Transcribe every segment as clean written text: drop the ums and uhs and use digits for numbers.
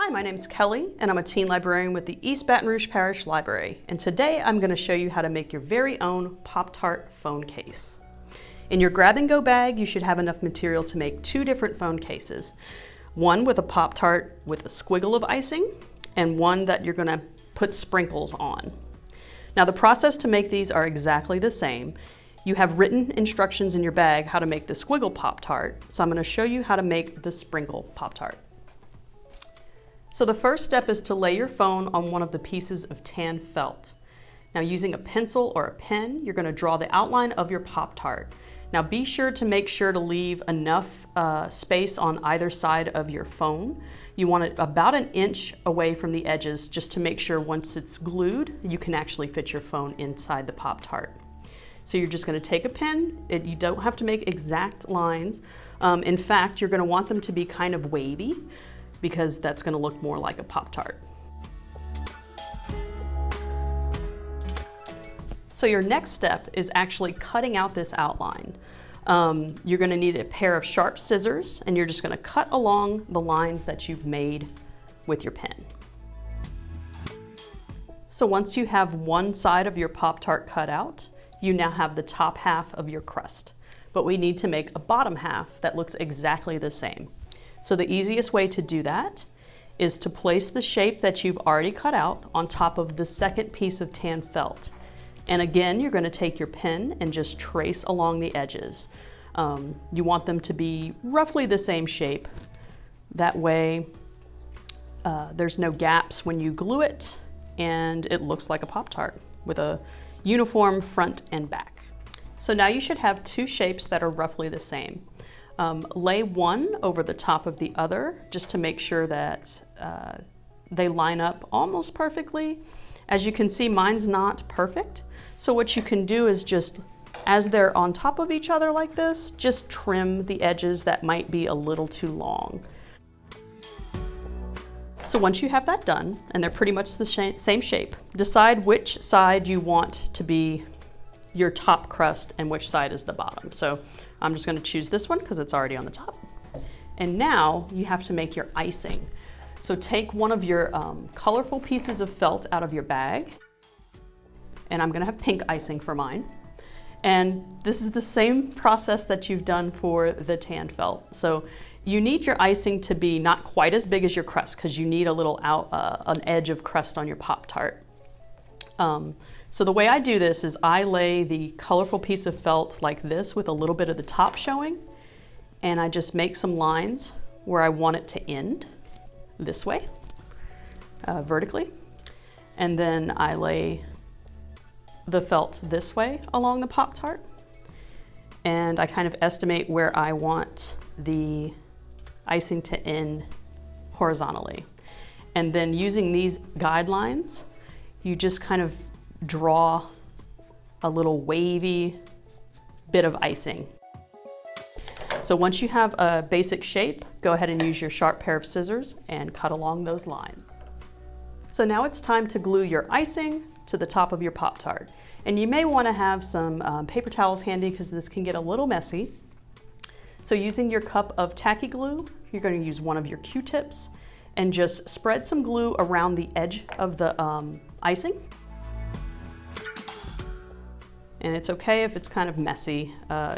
Hi, my name's Kelly, and I'm a teen librarian with the East Baton Rouge Parish Library. And today I'm going to show you how to make your very own Pop-Tart phone case. In your grab-and-go bag, you should have enough material to make two different phone cases. One with a Pop-Tart with a squiggle of icing, and one that you're going to put sprinkles on. Now the process to make these are exactly the same. You have written instructions in your bag how to make the squiggle Pop-Tart, so I'm going to show you how to make the sprinkle Pop-Tart. So the first step is to lay your phone on one of the pieces of tan felt. Now using a pencil or a pen, you're going to draw the outline of your Pop-Tart. Now be sure to make sure to leave enough space on either side of your phone. You want it about an inch away from the edges just to make sure once it's glued, you can actually fit your phone inside the Pop-Tart. So you're just going to take a pen. You don't have to make exact lines. In fact, you're going to want them to be kind of wavy, because that's going to look more like a Pop-Tart. So your next step is actually cutting out this outline. You're going to need a pair of sharp scissors, and you're just going to cut along the lines that you've made with your pen. So once you have one side of your Pop-Tart cut out, you now have the top half of your crust. But we need to make a bottom half that looks exactly the same. So the easiest way to do that is to place the shape that you've already cut out on top of the second piece of tan felt. And again, you're going to take your pen and just trace along the edges. You want them to be roughly the same shape. That way there's no gaps when you glue it, and it looks like a Pop-Tart with a uniform front and back. So now you should have two shapes that are roughly the same. Lay one over the top of the other just to make sure that they line up almost perfectly. As you can see, mine's not perfect. So what you can do is just, as they're on top of each other like this, just trim the edges that might be a little too long. So once you have that done, and they're pretty much the same shape, decide which side you want to be your top crust and which side is the bottom. So I'm just going to choose this one because it's already on the top. And now you have to make your icing. So take one of your colorful pieces of felt out of your bag, and I'm going to have pink icing for mine. And this is the same process that you've done for the tan felt. So you need your icing to be not quite as big as your crust because you need a little an edge of crust on your Pop-Tart. So the way I do this is I lay the colorful piece of felt like this with a little bit of the top showing, and I just make some lines where I want it to end this way, vertically. And then I lay the felt this way along the Pop-Tart, and I kind of estimate where I want the icing to end horizontally. And then using these guidelines, you just kind of draw a little wavy bit of icing. So once you have a basic shape, go ahead and use your sharp pair of scissors and cut along those lines. So now it's time to glue your icing to the top of your Pop-Tart. And you may want to have some paper towels handy because this can get a little messy. So using your cup of tacky glue, you're going to use one of your Q-tips and just spread some glue around the edge of the icing. And it's okay if it's kind of messy,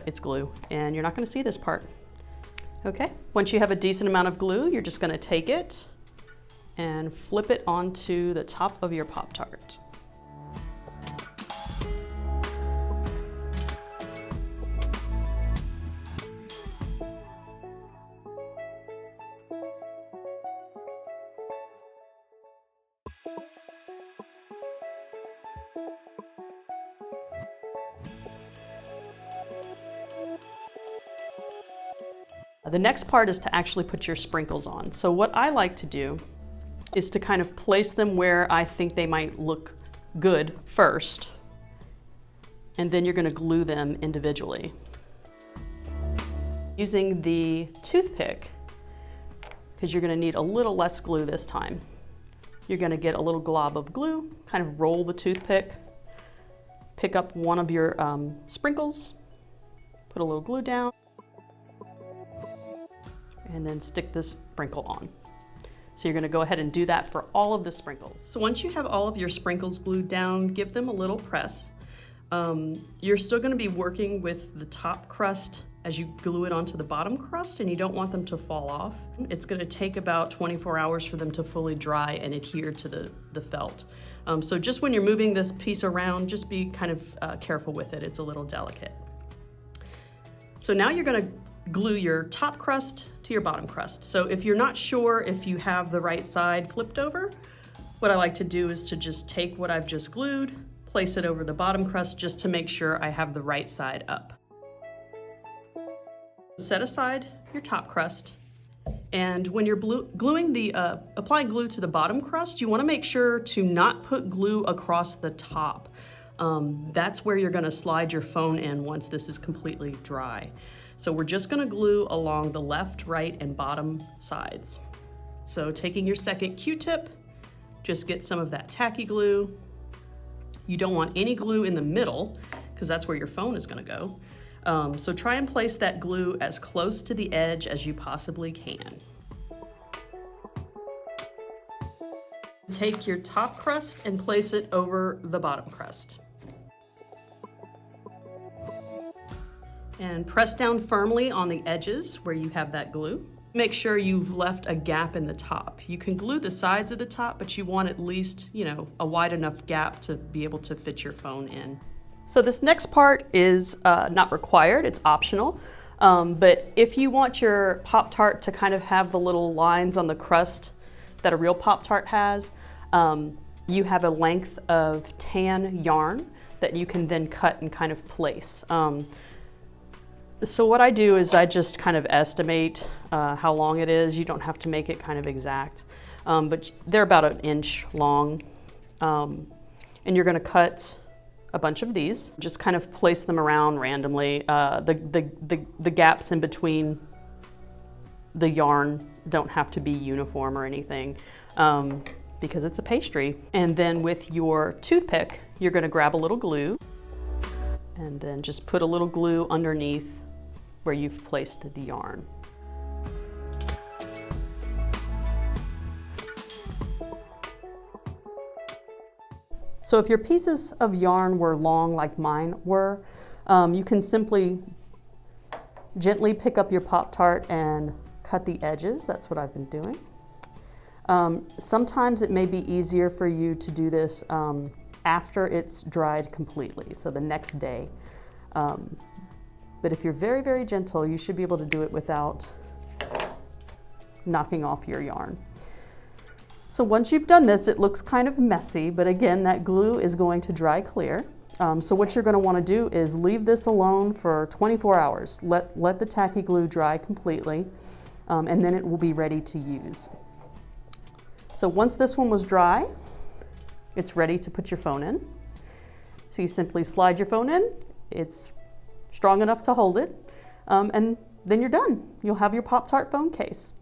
it's glue, and you're not going to see this part. Okay, once you have a decent amount of glue, you're just going to take it and flip it onto the top of your Pop-Tart. The next part is to actually put your sprinkles on. So what I like to do is to kind of place them where I think they might look good first, and then you're going to glue them individually. Using the toothpick, because you're going to need a little less glue this time, you're going to get a little glob of glue, kind of roll the toothpick, pick up one of your sprinkles, put a little glue down, and then stick this sprinkle on. So you're going to go ahead and do that for all of the sprinkles. So once you have all of your sprinkles glued down, give them a little press. You're still going to be working with the top crust as you glue it onto the bottom crust, and you don't want them to fall off. It's going to take about 24 hours for them to fully dry and adhere to the felt. So just when you're moving this piece around, just be kind of careful with it. It's a little delicate. So now you're going to glue your top crust to your bottom crust. So if you're not sure if you have the right side flipped over, what I like to do is to just take what I've just glued, place it over the bottom crust just to make sure I have the right side up. Set aside your top crust, and when you're applying glue to the bottom crust, you want to make sure to not put glue across the top. That's where you're going to slide your phone in once this is completely dry. So we're just going to glue along the left, right, and bottom sides. So taking your second Q-tip, just get some of that tacky glue. You don't want any glue in the middle because that's where your phone is going to go. So try and place that glue as close to the edge as you possibly can. Take your top crust and place it over the bottom crust. And press down firmly on the edges where you have that glue. Make sure you've left a gap in the top. You can glue the sides of the top, but you want at least, a wide enough gap to be able to fit your phone in. So this next part is not required, it's optional. But if you want your Pop-Tart to kind of have the little lines on the crust that a real Pop-Tart has, you have a length of tan yarn that you can then cut and kind of place. So what I do is I just kind of estimate how long it is. You don't have to make it kind of exact, but they're about 1 inch long. And you're gonna cut a bunch of these. Just kind of place them around randomly. The gaps in between the yarn don't have to be uniform or anything because it's a pastry. And then with your toothpick, you're gonna grab a little glue and then just put a little glue underneath where you've placed the yarn. So if your pieces of yarn were long like mine were, you can simply gently pick up your Pop-Tart and cut the edges. That's what I've been doing. Sometimes it may be easier for you to do this after it's dried completely, so the next day. But if you're very, very gentle, you should be able to do it without knocking off your yarn. So once you've done this, it looks kind of messy, but again, that glue is going to dry clear. So what you're going to want to do is leave this alone for 24 hours. Let the tacky glue dry completely, and then it will be ready to use. So once this one was dry, it's ready to put your phone in. So you simply slide your phone in. It's strong enough to hold it, and then you're done. You'll have your Pop-Tart phone case.